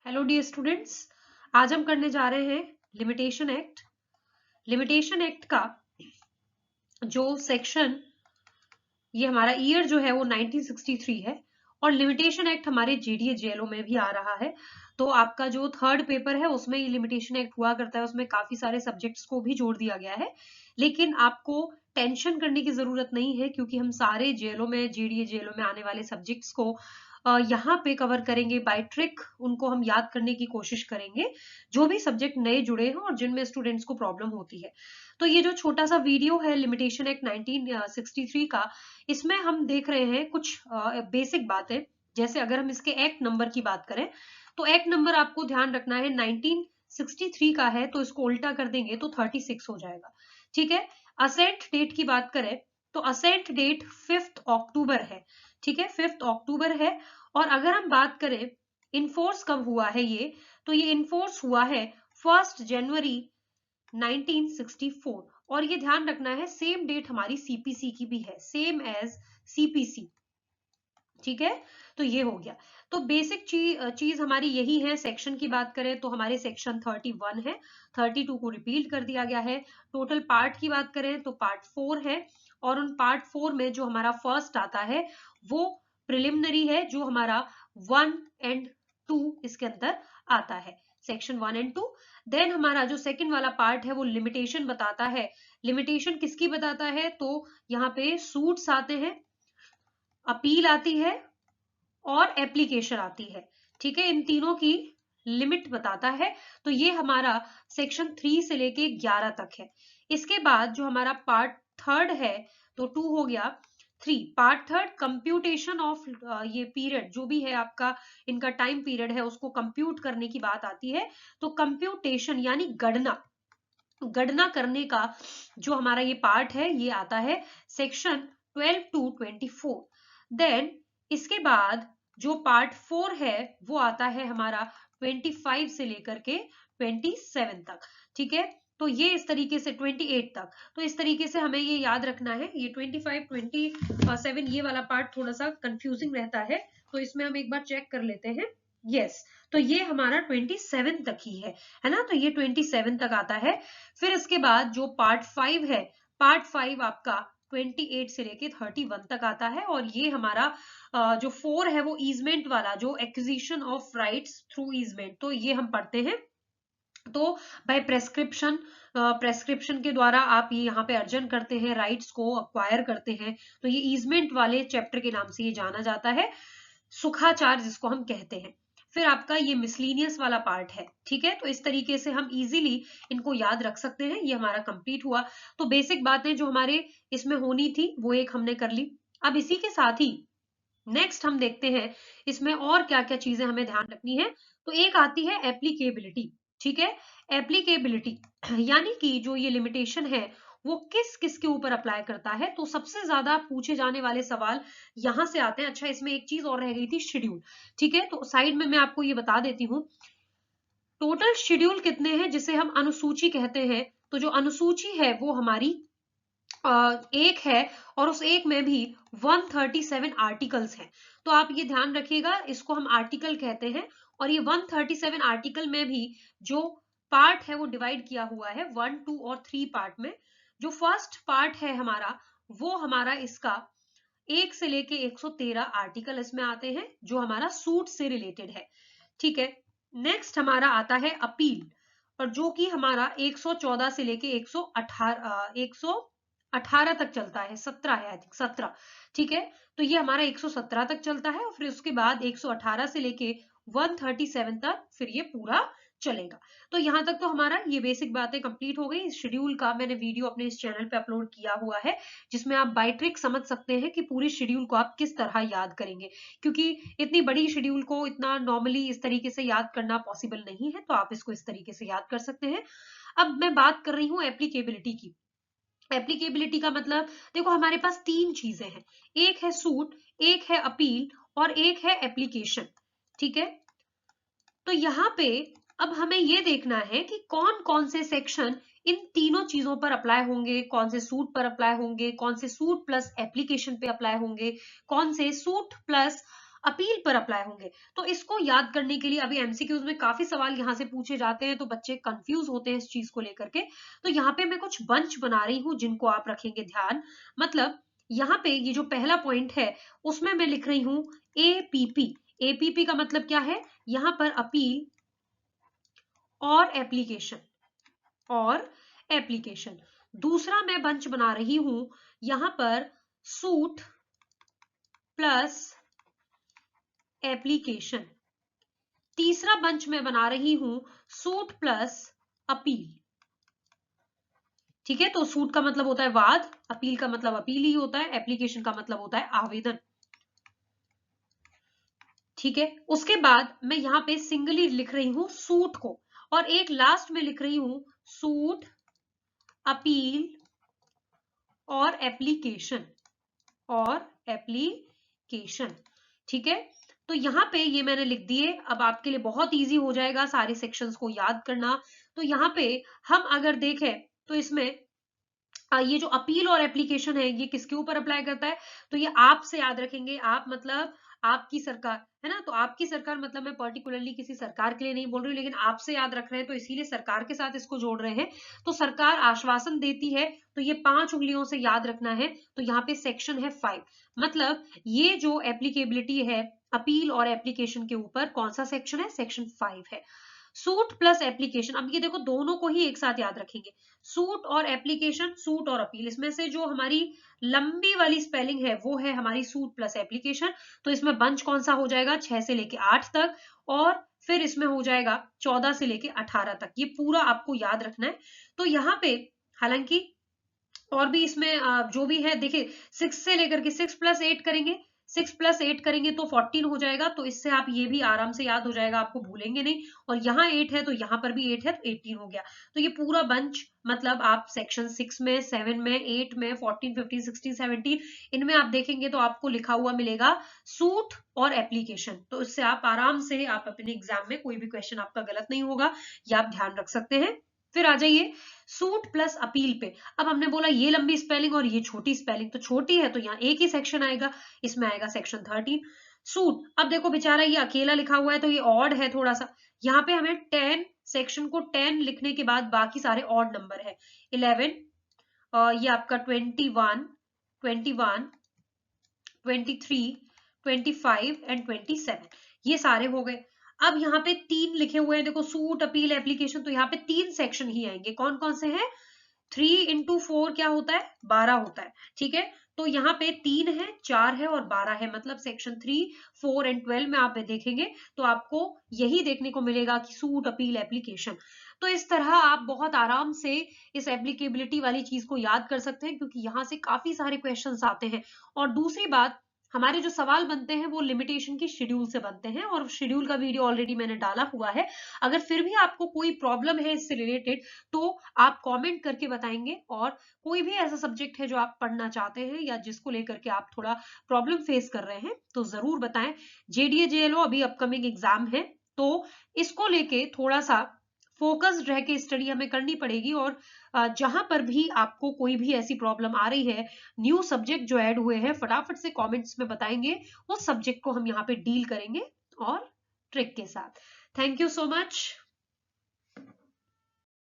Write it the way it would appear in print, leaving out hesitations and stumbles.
Hello dear students. आज हम करने जा रहे हैं लिमिटेशन एक्ट। लिमिटेशन एक्ट का जो सेक्शन, ये हमारा ईयर जो है वो 1963 है और लिमिटेशन एक्ट हमारे जेडीए जेएलओ में भी आ रहा है। तो आपका जो थर्ड पेपर है उसमें ये लिमिटेशन एक्ट हुआ करता है, उसमें काफी सारे सब्जेक्ट्स को भी जोड़ दिया गया है। लेकिन आपको टेंशन करने की जरूरत नहीं है क्योंकि हम सारे जेएलओ में जेडीए जेएलओ में आने वाले सब्जेक्ट्स को यहाँ पे कवर करेंगे बाय ट्रिक। उनको हम याद करने की कोशिश करेंगे जो भी सब्जेक्ट नए जुड़े हैं और जिनमें स्टूडेंट्स को प्रॉब्लम होती है। तो ये जो छोटा सा वीडियो है लिमिटेशन एक्ट 1963 का, इसमें हम देख रहे हैं कुछ बेसिक बातें। जैसे अगर हम इसके एक्ट नंबर की बात करें तो एक्ट नंबर आपको ध्यान रखना है 1963 का है, तो इसको उल्टा कर देंगे तो 36 हो जाएगा। ठीक है। असेंट डेट की बात करें तो असेंट डेट 5 अक्टूबर है। ठीक है, 5 अक्टूबर है। और अगर हम बात करें इनफोर्स कब हुआ है ये, तो ये इनफोर्स हुआ है 1 जनवरी 1964। और ये ध्यान रखना है सेम डेट हमारी सीपीसी की भी है, सेम एज सीपीसी। ठीक है, तो ये हो गया। तो बेसिक चीज हमारी यही है। सेक्शन की बात करें तो हमारे सेक्शन 31 है, 32 को रिपील कर दिया गया है। टोटल पार्ट की बात करें तो पार्ट 4 है और उन पार्ट 4 में जो हमारा फर्स्ट आता है वो प्रिलिमिनरी है, जो हमारा 1 एंड 2 इसके अंदर आता है, सेक्शन 1 एंड 2। देन हमारा जो सेकंड वाला पार्ट है वो लिमिटेशन बताता है। लिमिटेशन किसकी बताता है, तो यहाँ पे सूट्स आते हैं, अपील आती है और एप्लीकेशन आती है। ठीक है, इन तीनों की लिमिट बताता है। तो ये हमारा सेक्शन 3 से लेके 11 तक है। इसके बाद जो हमारा पार्ट थर्ड है, तो 2 हो गया, 3 पार्ट थर्ड कंप्यूटेशन ऑफ ये पीरियड जो भी है आपका, इनका टाइम पीरियड है उसको कंप्यूट करने की बात आती है। तो कंप्यूटेशन यानी गणना, गणना करने का जो हमारा ये पार्ट है ये आता है सेक्शन 12 to 24। देन इसके बाद जो पार्ट 4 है वो आता है हमारा 25 से लेकर के 27 तक। ठीक है, तो ये इस तरीके से 28 तक। तो इस तरीके से हमें ये याद रखना है। ये 25 27 ये वाला पार्ट थोड़ा सा कंफ्यूजिंग रहता है, तो इसमें हम एक बार चेक कर लेते हैं। यस, तो ये हमारा 27 तक ही है ना, तो ये 27 तक आता है। फिर इसके बाद जो पार्ट 5 है, पार्ट 5 आपका 28 से लेके 31 तक आता है। और ये हमारा जो 4 है वो ईजमेंट वाला, जो acquisition of rights through easement, तो ये हम पढ़ते हैं। तो बाय प्रेस्क्रिप्शन, प्रेस्क्रिप्शन के द्वारा आप ये यहाँ पे अर्जन करते हैं, राइट्स को अक्वायर करते हैं, तो ये ईजमेंट वाले चैप्टर के नाम से ये जाना जाता है, सुखाचार जिसको हम कहते हैं। फिर आपका ये मिसलीनियस वाला पार्ट है। ठीक है, तो इस तरीके से हम इजीली इनको याद रख सकते हैं। ये हमारा कंप्लीट हुआ। तो बेसिक बातें जो हमारे इसमें होनी थी वो एक हमने कर ली। अब इसी के साथ ही नेक्स्ट हम देखते हैं इसमें और क्या क्या चीजें हमें ध्यान रखनी है। तो एक आती है एप्लीकेबिलिटी। ठीक है, एप्लीकेबिलिटी यानी कि जो ये लिमिटेशन है वो किस किस के ऊपर अप्लाई करता है। तो सबसे ज्यादा पूछे जाने वाले सवाल यहां से आते हैं। अच्छा, इसमें एक चीज और रह गई थी, शेड्यूल। ठीक है, तो साइड में मैं आपको ये बता देती हूँ टोटल शेड्यूल कितने हैं जिसे हम अनुसूची कहते हैं। तो जो अनुसूची है वो हमारी एक है और उस एक में भी 137 आर्टिकल्स हैं। तो आप ये ध्यान रखिएगा, इसको हम आर्टिकल कहते हैं। और ये 137 आर्टिकल में भी जो पार्ट है वो डिवाइड किया हुआ है 1, 2 और 3 पार्ट में। जो फर्स्ट पार्ट है हमारा, वो हमारा इसका 1 से लेके 113 आर्टिकल इसमें आते हैं जो हमारा सूट से रिलेटेड है। ठीक है, नेक्स्ट हमारा आता है अपील, और जो कि हमारा 114 से लेके 118 तक चलता है, 17 है, आई थिंक 17। ठीक है, तो ये हमारा 117 तक चलता है और फिर उसके बाद 118 से लेके 137 तक फिर ये पूरा चलेगा। तो यहां तक तो हमारा ये बेसिक बातें कंप्लीट हो गई। इस शेड्यूल का मैंने वीडियो अपने इस चैनल पे अपलोड किया हुआ है जिसमें आप बाय ट्रिक समझ सकते हैं कि पूरी शेड्यूल को आप किस तरह याद करेंगे, क्योंकि इतनी बड़ी शेड्यूल को इतना नॉर्मली इस तरीके से याद करना पॉसिबल नहीं है। तो आप इसको इस तरीके से याद कर सकते हैं। अब मैं बात कर रही हूँ एप्लीकेबिलिटी की। एप्लीकेबिलिटी का मतलब, देखो हमारे पास 3 चीजें हैं, एक है सूट, एक है अपील और एक है एप्लीकेशन। ठीक है, तो यहाँ पे अब हमें ये देखना है कि कौन कौन से सेक्शन इन तीनों चीजों पर अप्लाई होंगे, कौन से सूट पर अप्लाई होंगे, कौन से सूट प्लस एप्लीकेशन पे अप्लाई होंगे, कौन से सूट प्लस अपील पर अप्लाई होंगे। तो इसको याद करने के लिए अभी एमसीक्यूज में काफी सवाल यहाँ से पूछे जाते हैं, तो बच्चे कंफ्यूज होते हैं इस चीज को लेकर के। तो यहाँ पे मैं कुछ बंच बना रही हूँ जिनको आप रखेंगे ध्यान। मतलब यहाँ पे ये जो पहला पॉइंट है उसमें मैं लिख रही हूँ एपीपी। एपीपी का मतलब क्या है, यहाँ पर अपील और एप्लीकेशन, और एप्लीकेशन। दूसरा मैं बंच बना रही हूं यहां पर सूट प्लस एप्लीकेशन। तीसरा बंच मैं बना रही हूं सूट प्लस अपील। ठीक है, तो सूट का मतलब होता है वाद, अपील का मतलब अपील ही होता है, एप्लीकेशन का मतलब होता है आवेदन। ठीक है, उसके बाद मैं यहां पे सिंगली लिख रही हूं सूट को, और एक लास्ट में लिख रही हूं सूट, अपील और एप्लीकेशन, और एप्लीकेशन। ठीक है, तो यहाँ पे ये मैंने लिख दिए। अब आपके लिए बहुत इजी हो जाएगा सारे सेक्शंस को याद करना। तो यहाँ पे हम अगर देखें तो इसमें ये जो अपील और एप्लीकेशन है ये किसके ऊपर अप्लाई करता है, तो ये आपसे याद रखेंगे। आप मतलब आपकी सरकार है ना, तो आपकी सरकार मतलब मैं पर्टिकुलरली किसी सरकार के लिए नहीं बोल रही हूँ, लेकिन आपसे याद रख रहे हैं तो इसीलिए सरकार के साथ इसको जोड़ रहे हैं। तो सरकार आश्वासन देती है, तो ये 5 उंगलियों से याद रखना है। तो यहाँ पे सेक्शन है 5, मतलब ये जो एप्लीकेबिलिटी है अपील और एप्लीकेशन के ऊपर, कौन सा सेक्शन है, सेक्शन 5 है। सूट प्लस एप्लीकेशन, अब ये देखो दोनों को ही एक साथ याद रखेंगे, सूट और एप्लीकेशन, सूट और अपील। इसमें से जो हमारी लंबी वाली स्पेलिंग है वो है हमारी सूट प्लस एप्लीकेशन। तो इसमें बंच कौन सा हो जाएगा, 6 से लेके 8 तक, और फिर इसमें हो जाएगा 14 से लेके 18 तक। ये पूरा आपको याद रखना है। तो यहाँ पे हालांकि और भी इसमें जो भी है देखिए, 6 से लेकर के 6 प्लस 8 करेंगे, 6 प्लस 8 करेंगे तो 14 हो जाएगा। तो इससे आप ये भी आराम से याद हो जाएगा, आपको भूलेंगे नहीं। और यहाँ 8 है तो यहाँ पर भी 8 है, तो 18 हो गया। तो ये पूरा बंच मतलब आप सेक्शन 6 में, 7 में, 8 में, 14, 15, 16, 17 इनमें आप देखेंगे तो आपको लिखा हुआ मिलेगा सूट और एप्लीकेशन। तो इससे आप आराम से आप अपने एग्जाम में कोई भी क्वेश्चन आपका गलत नहीं होगा, ये आप ध्यान रख सकते हैं। फिर आ जाइए सूट प्लस अपील पे। अब हमने बोला ये लंबी स्पेलिंग और ये छोटी स्पेलिंग, तो छोटी है तो यहाँ एक ही सेक्शन आएगा, इसमें आएगा सेक्शन 13 सूट। अब देखो बेचारा ये अकेला लिखा हुआ है तो ये ऑड है थोड़ा सा। यहाँ पे हमें 10 सेक्शन को 10 लिखने के बाद बाकी सारे ऑड नंबर है, 11, ये आपका 21, 21, 23, 25 एंड 27, ये सारे हो गए। अब यहाँ पे 3 लिखे हुए हैं, देखो सूट, अपील, एप्लीकेशन, तो यहाँ पे 3 सेक्शन ही आएंगे। कौन कौन से हैं, 3 into 4 क्या होता है, 12 होता है। ठीक है, तो यहाँ पे 3 है, 4 है और 12 है, मतलब सेक्शन 3, 4 एंड 12 में आप देखेंगे तो आपको यही देखने को मिलेगा कि सूट, अपील, एप्लीकेशन। तो इस तरह आप बहुत आराम से इस एप्लीकेबिलिटी वाली चीज को याद कर सकते हैं, क्योंकि यहाँ से काफी सारे क्वेश्चंस आते हैं। और दूसरी बात, हमारे जो सवाल बनते हैं वो लिमिटेशन की शेड्यूल से बनते हैं, और शेड्यूल का वीडियो ऑलरेडी मैंने डाला हुआ है। अगर फिर भी आपको कोई प्रॉब्लम है इससे रिलेटेड तो आप कमेंट करके बताएंगे, और कोई भी ऐसा सब्जेक्ट है जो आप पढ़ना चाहते हैं या जिसको लेकर के आप थोड़ा प्रॉब्लम फेस कर रहे हैं तो जरूर बताएं। जेडीए जेएलओ अभी अपकमिंग एग्जाम है, तो इसको लेके थोड़ा सा फोकस्ड रह के स्टडी हमें करनी पड़ेगी। और जहां पर भी आपको कोई भी ऐसी प्रॉब्लम आ रही है, न्यू सब्जेक्ट जो ऐड हुए हैं, फटाफट से कमेंट्स में बताएंगे, उस सब्जेक्ट को हम यहाँ पे डील करेंगे और ट्रिक के साथ। Thank you so much.